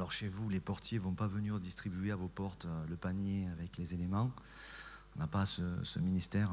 Alors chez vous, les portiers ne vont pas venir distribuer à vos portes le panier avec les éléments. On n'a pas ce ministère,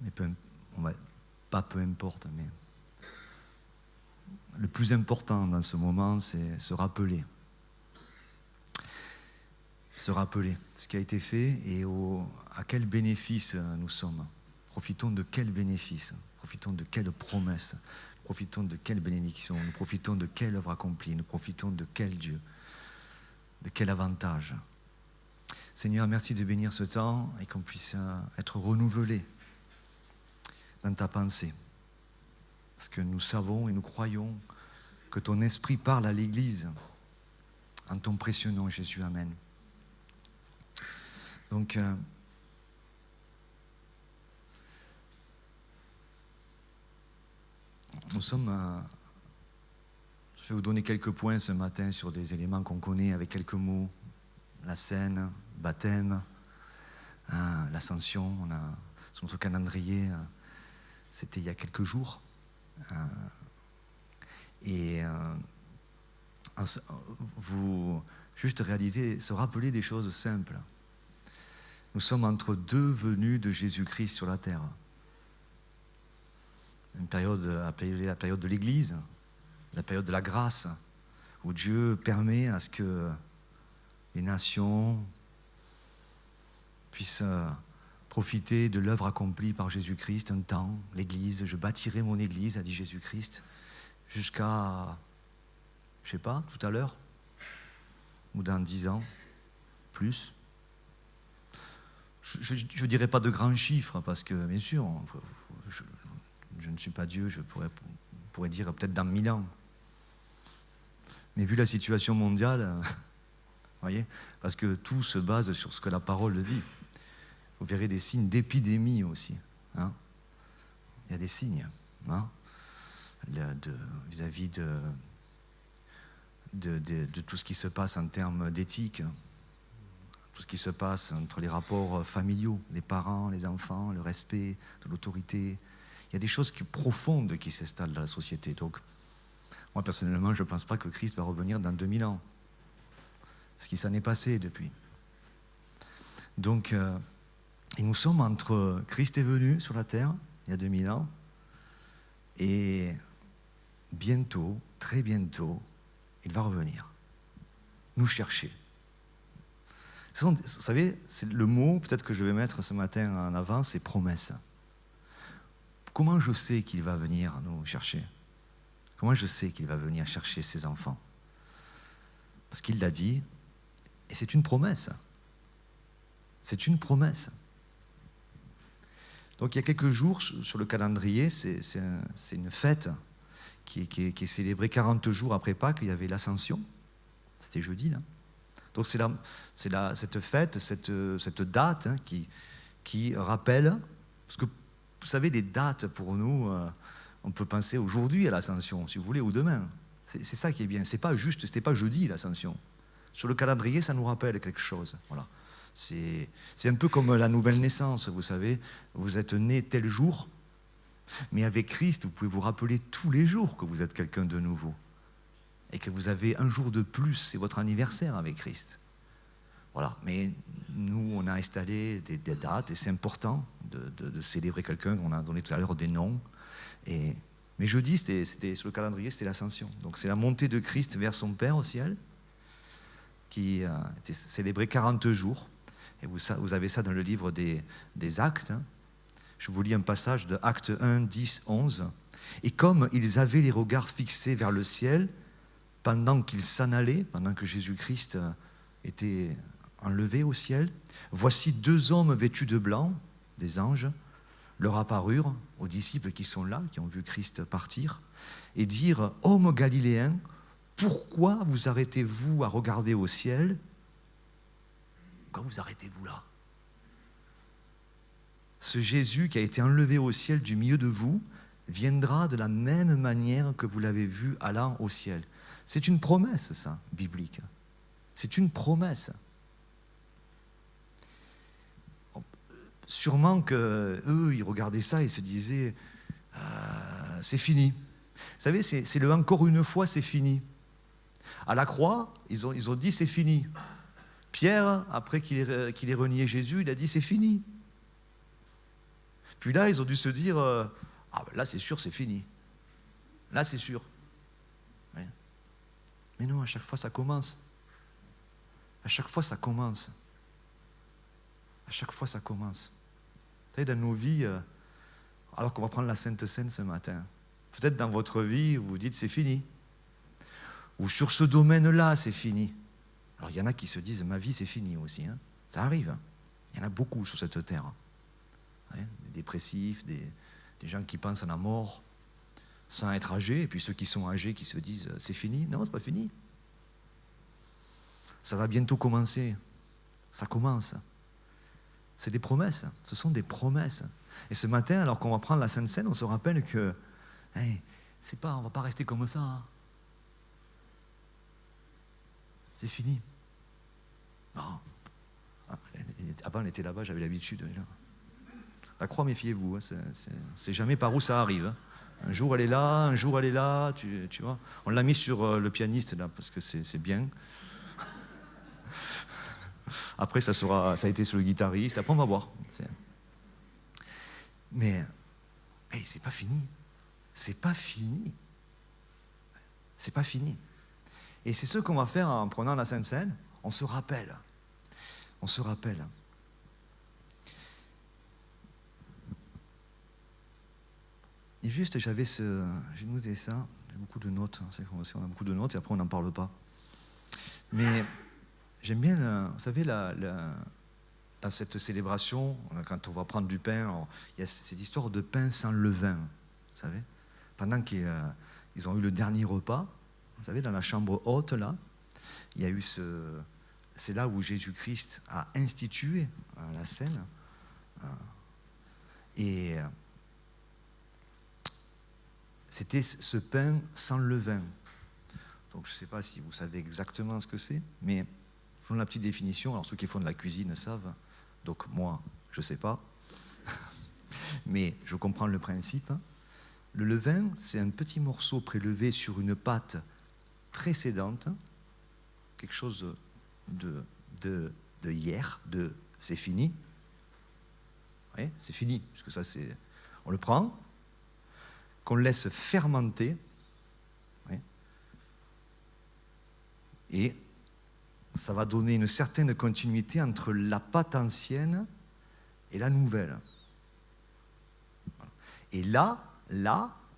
mais pas peu importe, mais le plus important dans ce moment, c'est se rappeler ce qui a été fait et à quel bénéfice nous sommes. Profitons de quel bénéfice, profitons de quelle promesse, profitons de quelle bénédiction, nous profitons de quelle œuvre accomplie, nous profitons de quel Dieu, de quel avantage. Seigneur, merci de bénir ce temps et qu'on puisse être renouvelés dans ta pensée. Parce que nous savons et nous croyons que ton esprit parle à l'Église en ton précieux nom, Jésus. Amen. Donc, je vais vous donner quelques points ce matin sur des éléments qu'on connaît avec quelques mots. La scène, le baptême, l'ascension. Sur notre calendrier, c'était il y a quelques jours. Vous juste réaliser, se rappeler des choses simples. Nous sommes entre deux venues de Jésus-Christ sur la terre. Une période appelée la période de l'Église, la période de la grâce, où Dieu permet à ce que les nations puissent profiter de l'œuvre accomplie par Jésus-Christ, un temps, l'Église, je bâtirai mon Église, a dit Jésus-Christ, jusqu'à, je ne sais pas, tout à l'heure, ou dans 10 ans, plus. Je ne dirais pas de grands chiffres, parce que, bien sûr, je ne suis pas Dieu, je pourrais dire peut-être dans 1000 ans. Mais vu la situation mondiale, voyez, parce que tout se base sur ce que la parole dit. Vous verrez des signes d'épidémie aussi. Il y a des signes vis-à-vis de tout ce qui se passe en termes d'éthique, tout ce qui se passe entre les rapports familiaux, les parents, les enfants, le respect de l'autorité. Il y a des choses profondes qui s'installent dans la société. Donc, moi, personnellement, je ne pense pas que Christ va revenir dans 2000 ans. Ce qui s'en est passé depuis. Donc, et nous sommes entre Christ est venu sur la terre, il y a 2000 ans, et bientôt, très bientôt, il va revenir, nous chercher. Vous savez, c'est le mot peut-être que je vais mettre ce matin en avant, c'est promesse. Comment je sais qu'il va venir nous chercher? Comment je sais qu'il va venir chercher ses enfants? Parce qu'il l'a dit, et c'est une promesse. C'est une promesse. Donc il y a quelques jours, sur le calendrier, c'est une fête qui est célébrée 40 jours après Pâques. Il y avait l'Ascension. C'était jeudi, là. Donc cette fête, cette date qui rappelle, parce que vous savez, les dates pour nous, on peut penser aujourd'hui à l'Ascension, si vous voulez, ou demain. C'est ça qui est bien. C'était pas jeudi l'Ascension. Sur le calendrier, ça nous rappelle quelque chose. Voilà. C'est un peu comme la nouvelle naissance, vous savez. Vous êtes né tel jour, mais avec Christ, vous pouvez vous rappeler tous les jours que vous êtes quelqu'un de nouveau. Et que vous avez un jour de plus, c'est votre anniversaire avec Christ. Voilà. Mais nous, on a installé des dates, et c'est important de célébrer quelqu'un. On a donné tout à l'heure des noms. Mais jeudi, c'était sur le calendrier, c'était l'Ascension. Donc c'est la montée de Christ vers son Père au ciel, qui était célébrée 40 jours. Et vous avez ça dans le livre des Actes. Je vous lis un passage de Actes 1, 10, 11. « Et comme ils avaient les regards fixés vers le ciel, pendant qu'ils s'en allaient, pendant que Jésus-Christ était enlevé au ciel, voici 2 hommes vêtus de blanc, des anges, leur apparurent aux disciples qui sont là, qui ont vu Christ partir, et dirent « Hommes galiléens, pourquoi vous arrêtez-vous à regarder au ciel? Pourquoi vous arrêtez-vous là? Ce Jésus qui a été enlevé au ciel du milieu de vous viendra de la même manière que vous l'avez vu allant au ciel. » C'est une promesse, ça, biblique. C'est une promesse. Sûrement qu'eux, ils regardaient ça et se disaient c'est fini. Vous savez, c'est le encore une fois, c'est fini. À la croix, ils ont dit c'est fini. Pierre, après qu'il ait renié Jésus, il a dit c'est fini. Puis là, ils ont dû se dire ah ben là c'est sûr, c'est fini. Là c'est sûr. Ouais. Mais non, à chaque fois ça commence. À chaque fois ça commence. À chaque fois ça commence. Vous savez, dans nos vies, alors qu'on va prendre la Sainte Seine ce matin, peut-être dans votre vie, vous vous dites c'est fini. Ou sur ce domaine-là, c'est fini. Alors il y en a qui se disent ma vie c'est fini aussi. Hein. Ça arrive. Il y en a beaucoup sur cette terre. Ouais, des dépressifs, des gens qui pensent à la mort sans être âgés, et puis ceux qui sont âgés qui se disent c'est fini. Non, c'est pas fini. Ça va bientôt commencer. Ça commence. C'est des promesses. Ce sont des promesses. Et ce matin, alors qu'on va prendre la Sainte Seine, on se rappelle que hey, on ne va pas rester comme ça. Hein. C'est fini. Non. Avant, elle était là-bas, j'avais l'habitude. La croix, méfiez-vous. Hein, c'est jamais par où ça arrive. Hein. Un jour, elle est là, un jour, elle est là. Tu vois. On l'a mis sur le pianiste, là, parce que c'est bien. Après, ça a été sur le guitariste. Après, on va voir. Mais, hey, c'est pas fini. C'est pas fini. C'est pas fini. Et c'est ce qu'on va faire en prenant la Sainte Seine. On se rappelle. On se rappelle. Et juste, j'ai noté ça. J'ai beaucoup de notes. On a beaucoup de notes et après, on n'en parle pas. Mais j'aime bien, vous savez, dans cette célébration, quand on va prendre du pain, alors, il y a cette histoire de pain sans levain. Vous savez, pendant qu'ils ont eu le dernier repas, vous savez, dans la chambre haute, là, il y a eu c'est là où Jésus-Christ a institué la scène. Et c'était ce pain sans levain. Donc je ne sais pas si vous savez exactement ce que c'est, mais je donne la petite définition. Alors ceux qui font de la cuisine savent, donc moi, je ne sais pas. Mais je comprends le principe. Le levain, c'est un petit morceau prélevé sur une pâte précédente, quelque chose de hier, c'est fini. Oui, c'est fini, puisque ça c'est... On le prend, qu'on laisse fermenter, oui, et ça va donner une certaine continuité entre la pâte ancienne et la nouvelle. Et là,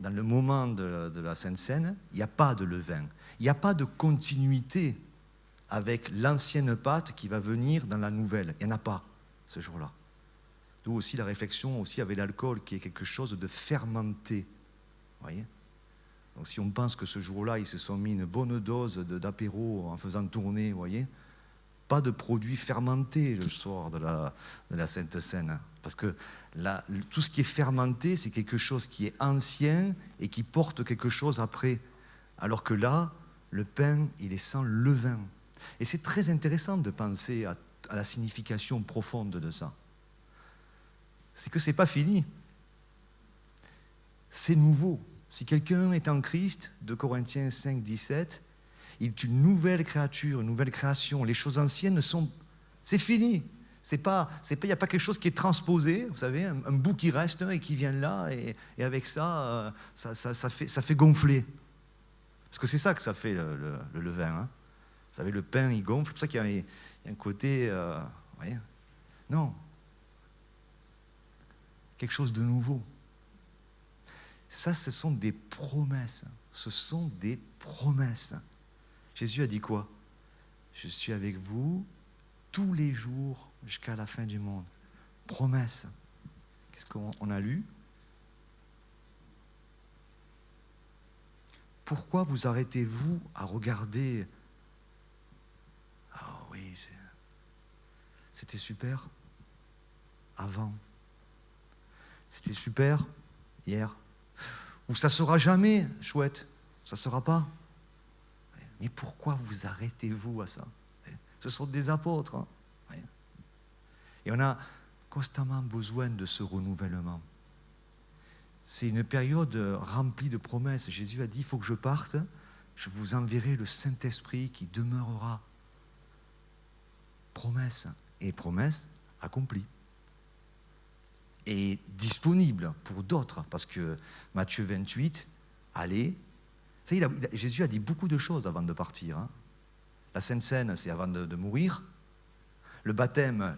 dans le moment de la Sainte Seine, il n'y a pas de levain. Il n'y a pas de continuité avec l'ancienne pâte qui va venir dans la nouvelle. Il n'y en a pas, ce jour-là. D'où aussi la réflexion aussi avec l'alcool, qui est quelque chose de fermenté. Vous voyez ? Donc si on pense que ce jour-là, ils se sont mis une bonne dose d'apéro en faisant tourner, vous voyez ? Pas de produits fermentés le soir de la Sainte Seine. Parce que tout ce qui est fermenté, c'est quelque chose qui est ancien et qui porte quelque chose après. Alors que là, le pain, il est sans levain. Et c'est très intéressant de penser à la signification profonde de ça. C'est que ce n'est pas fini. C'est nouveau. Si quelqu'un est en Christ, 2 Corinthiens 5, 17, il est une nouvelle créature, une nouvelle création. Les choses anciennes c'est fini. Il n'y a pas quelque chose qui est transposé, vous savez, un bout qui reste et qui vient là, et avec ça, ça fait gonfler. Parce que c'est ça que ça fait le levain. Hein. Vous savez, le pain, il gonfle, c'est pour ça qu'il y a un côté... vous voyez, non. Quelque chose de nouveau. Ça, ce sont des promesses. Ce sont des promesses. Jésus a dit quoi ? Je suis avec vous tous les jours jusqu'à la fin du monde. Promesse. Qu'est-ce qu'on a lu ? Pourquoi vous arrêtez-vous à regarder ? Ah oui, c'était super avant. C'était super hier. Ou ça sera jamais chouette. Ça sera pas. Mais pourquoi vous arrêtez-vous à ça ? Ce sont des apôtres. Hein. Et on a constamment besoin de ce renouvellement. C'est une période remplie de promesses. Jésus a dit, il faut que je parte, je vous enverrai le Saint-Esprit qui demeurera. Promesse, et promesse accomplie. Et disponible pour d'autres, parce que Matthieu 28, allez. Jésus a dit beaucoup de choses avant de partir. Hein. La Sainte Seine, c'est avant de mourir. Le baptême,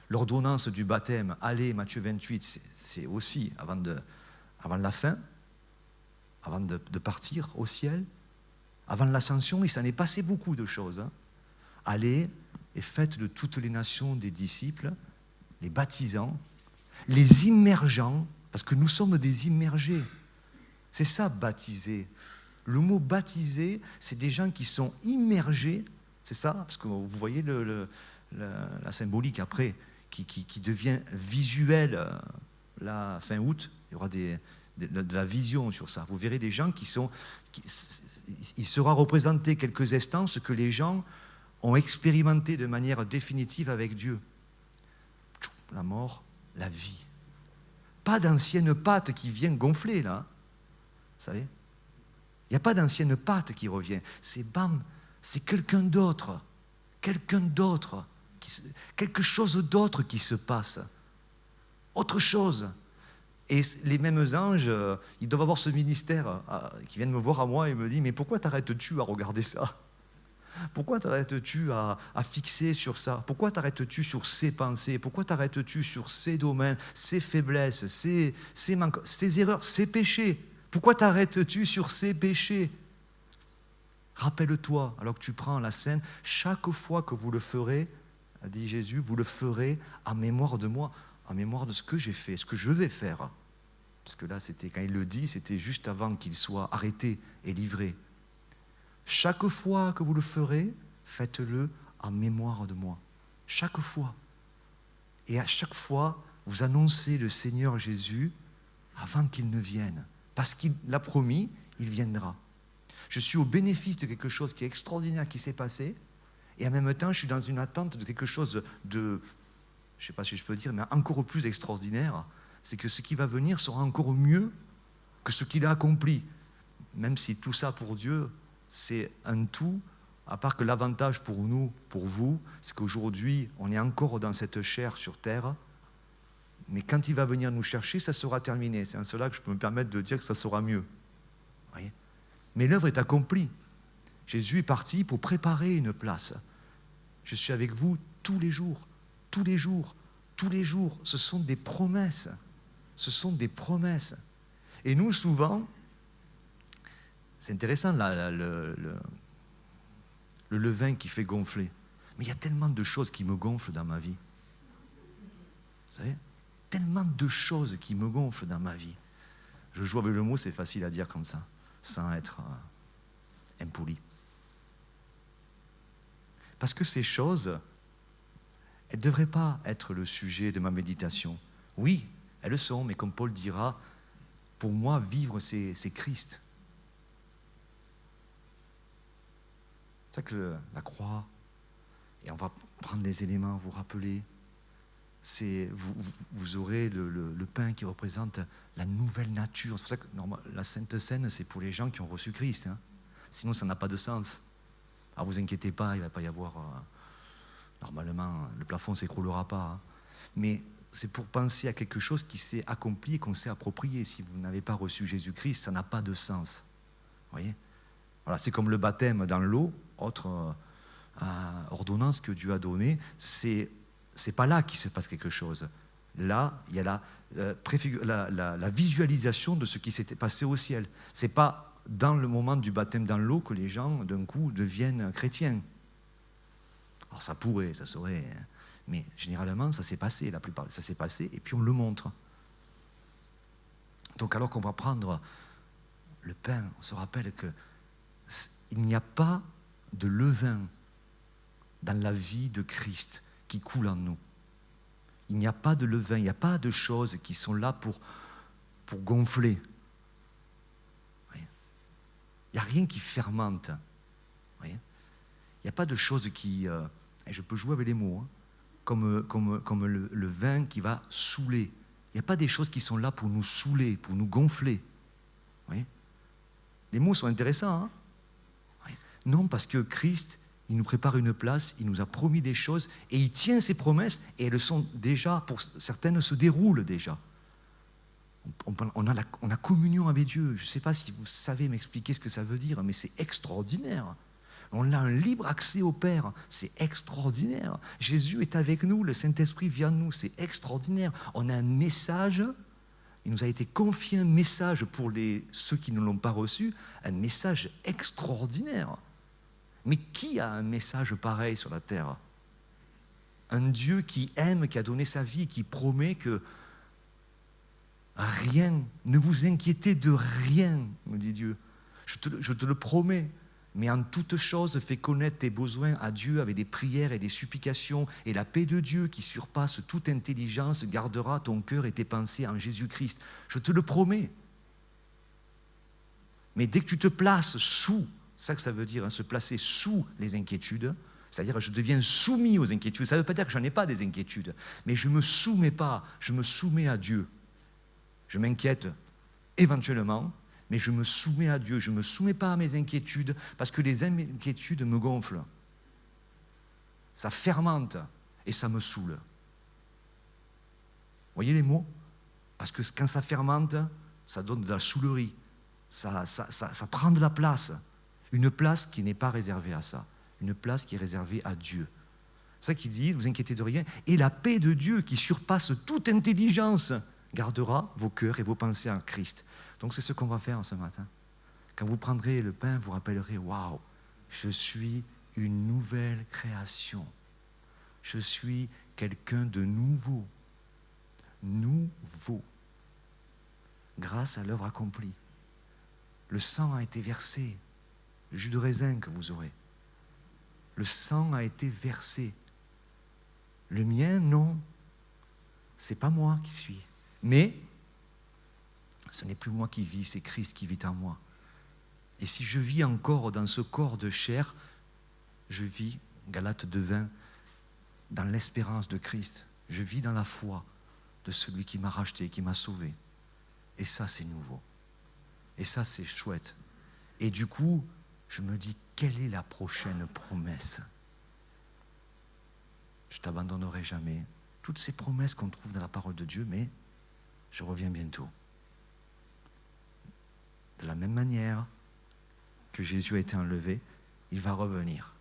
l'ordonnance du baptême, allez, Matthieu 28, c'est aussi avant la fin, avant de partir au ciel. Avant l'ascension, il s'en est passé beaucoup de choses. Hein. Allez et faites de toutes les nations des disciples, les baptisants, les immergeants, parce que nous sommes des immergés. C'est ça, baptiser. Le mot baptiser, c'est des gens qui sont immergés, c'est ça, parce que vous voyez la symbolique après, qui devient visuelle, là, fin août, il y aura de la vision sur ça. Vous verrez des gens il sera représenté quelques instants ce que les gens ont expérimenté de manière définitive avec Dieu. La mort, la vie. Pas d'ancienne pâte qui vient gonfler, là. Vous savez ? Il n'y a pas d'ancienne pâte qui revient. C'est bam, c'est quelqu'un d'autre. Quelque chose d'autre qui se passe. Autre chose. Et les mêmes anges, ils doivent avoir ce ministère qui viennent me voir à moi et me disent « Mais pourquoi t'arrêtes-tu à regarder ça ? Pourquoi t'arrêtes-tu à fixer sur ça ? Pourquoi t'arrêtes-tu sur ces pensées ? Pourquoi t'arrêtes-tu sur ces domaines, ces faiblesses, ces manques, ces erreurs, ces péchés ? Pourquoi t'arrêtes-tu sur ces péchés ? Rappelle-toi, alors que tu prends la scène, chaque fois que vous le ferez, a dit Jésus, vous le ferez en mémoire de moi, en mémoire de ce que j'ai fait, ce que je vais faire. Parce que là, quand il le dit, c'était juste avant qu'il soit arrêté et livré. Chaque fois que vous le ferez, faites-le en mémoire de moi. Chaque fois. Et à chaque fois, vous annoncez le Seigneur Jésus avant qu'il ne vienne. Parce qu'il l'a promis, il viendra. Je suis au bénéfice de quelque chose qui est extraordinaire qui s'est passé, et en même temps, je suis dans une attente de quelque chose de, je ne sais pas si je peux dire, mais encore plus extraordinaire, c'est que ce qui va venir sera encore mieux que ce qu'il a accompli. Même si tout ça pour Dieu, c'est un tout, à part que l'avantage pour nous, pour vous, c'est qu'aujourd'hui, on est encore dans cette chair sur terre, mais quand il va venir nous chercher, ça sera terminé. C'est en cela que je peux me permettre de dire que ça sera mieux. Vous voyez ? Mais l'œuvre est accomplie. Jésus est parti pour préparer une place. Je suis avec vous tous les jours, tous les jours, tous les jours. Ce sont des promesses. Ce sont des promesses. Et nous, souvent, c'est intéressant, là, le levain qui fait gonfler. Mais il y a tellement de choses qui me gonflent dans ma vie. Vous savez ? Tellement de choses qui me gonflent dans ma vie. Je joue avec le mot, c'est facile à dire comme ça, sans être impoli. Parce que ces choses, elles ne devraient pas être le sujet de ma méditation. Oui, elles le sont, mais comme Paul dira, pour moi, vivre, c'est Christ. C'est ça que la croix, et on va prendre les éléments, vous rappeler, vous aurez le pain qui représente la nouvelle nature. C'est pour ça que la Sainte Seine, c'est pour les gens qui ont reçu Christ. Hein. Sinon, ça n'a pas de sens. Alors, vous inquiétez pas, il ne va pas y avoir... normalement, le plafond ne s'écroulera pas. Hein. Mais c'est pour penser à quelque chose qui s'est accompli et qu'on s'est approprié. Si vous n'avez pas reçu Jésus-Christ, ça n'a pas de sens. Vous voyez ? Voilà, c'est comme le baptême dans l'eau, autre ordonnance que Dieu a donnée, c'est pas là qu'il se passe quelque chose. Là, il y a la visualisation de ce qui s'était passé au ciel. Ce n'est pas dans le moment du baptême dans l'eau que les gens, d'un coup, deviennent chrétiens. Alors ça pourrait, ça serait... Mais généralement, ça s'est passé, la plupart, ça s'est passé, et puis on le montre. Donc alors qu'on va prendre le pain, on se rappelle qu'il n'y a pas de levain dans la vie de Christ qui coule en nous. Il n'y a pas de levain, il n'y a pas de choses qui sont là pour gonfler. Il n'y a rien qui fermente. Il n'y a pas de choses qui... et je peux jouer avec les mots, hein, comme le vin qui va saouler. Il n'y a pas des choses qui sont là pour nous saouler, pour nous gonfler. Les mots sont intéressants, hein, Non, parce que Christ, il nous prépare une place, il nous a promis des choses, et il tient ses promesses, et elles sont déjà, pour certaines, se déroulent déjà. On a communion avec Dieu. Je ne sais pas si vous savez m'expliquer ce que ça veut dire, mais c'est extraordinaire. On a un libre accès au Père, c'est extraordinaire. Jésus est avec nous, le Saint-Esprit vient de nous, c'est extraordinaire. On a un message, il nous a été confié un message pour ceux qui ne l'ont pas reçu, un message extraordinaire. Mais qui a un message pareil sur la terre? Un Dieu qui aime, qui a donné sa vie, qui promet que rien, ne vous inquiétez de rien, me dit Dieu. Je te le promets. Mais en toute chose, fais connaître tes besoins à Dieu avec des prières et des supplications. Et la paix de Dieu qui surpasse toute intelligence gardera ton cœur et tes pensées en Jésus-Christ. Je te le promets. Mais dès que tu te places sous, c'est ça que ça veut dire, hein, se placer sous les inquiétudes, c'est-à-dire je deviens soumis aux inquiétudes. Ça ne veut pas dire que je n'en ai pas des inquiétudes, mais je ne me soumets pas, je me soumets à Dieu. Je m'inquiète éventuellement, mais je me soumets à Dieu, je ne me soumets pas à mes inquiétudes, parce que les inquiétudes me gonflent. Ça fermente et ça me saoule. Vous voyez les mots? Parce que quand ça fermente, ça donne de la saoulerie. Ça prend de la place. Une place qui n'est pas réservée à ça. Une place qui est réservée à Dieu. C'est ça qu'il dit, ne vous inquiétez de rien. Et la paix de Dieu qui surpasse toute intelligence gardera vos cœurs et vos pensées en Christ. Donc c'est ce qu'on va faire ce matin. Quand vous prendrez le pain, vous rappellerez, waouh, je suis une nouvelle création. Je suis quelqu'un de nouveau. Nouveau. Grâce à l'œuvre accomplie. Le sang a été versé. Le jus de raisin que vous aurez. Le sang a été versé. Le mien, non. C'est pas moi qui suis. Mais ce n'est plus moi qui vis, c'est Christ qui vit en moi. Et si je vis encore dans ce corps de chair, je vis, Galates 2:20, dans l'espérance de Christ. Je vis dans la foi de celui qui m'a racheté, qui m'a sauvé. Et ça, c'est nouveau. Et ça, c'est chouette. Et du coup, je me dis, quelle est la prochaine promesse? Je ne t'abandonnerai jamais. Toutes ces promesses qu'on trouve dans la parole de Dieu, mais je reviens bientôt. De la même manière que Jésus a été enlevé, il va revenir.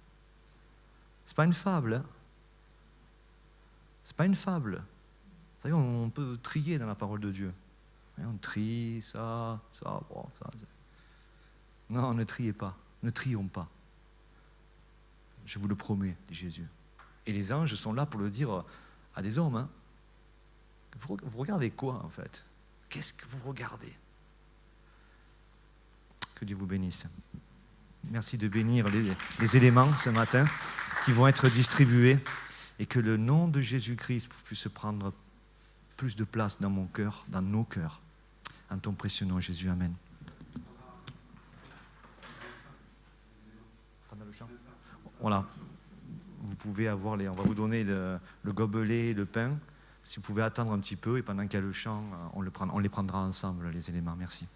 Ce n'est pas une fable. Hein? Ce n'est pas une fable. Vous savez, on peut trier dans la parole de Dieu. On trie ça, bon, ça. Non, ne triez pas. Ne trions pas. Je vous le promets, dit Jésus. Et les anges sont là pour le dire à des hommes. Hein. Vous regardez quoi, en fait? Qu'est-ce que vous regardez? Que Dieu vous bénisse. Merci de bénir les éléments ce matin qui vont être distribués et que le nom de Jésus-Christ puisse prendre plus de place dans mon cœur, dans nos cœurs. En ton précieux nom, Jésus. Amen. Voilà. Vous pouvez avoir on va vous donner le gobelet et le pain. Si vous pouvez attendre un petit peu et pendant qu'il y a le chant, on les prendra ensemble, les éléments. Merci.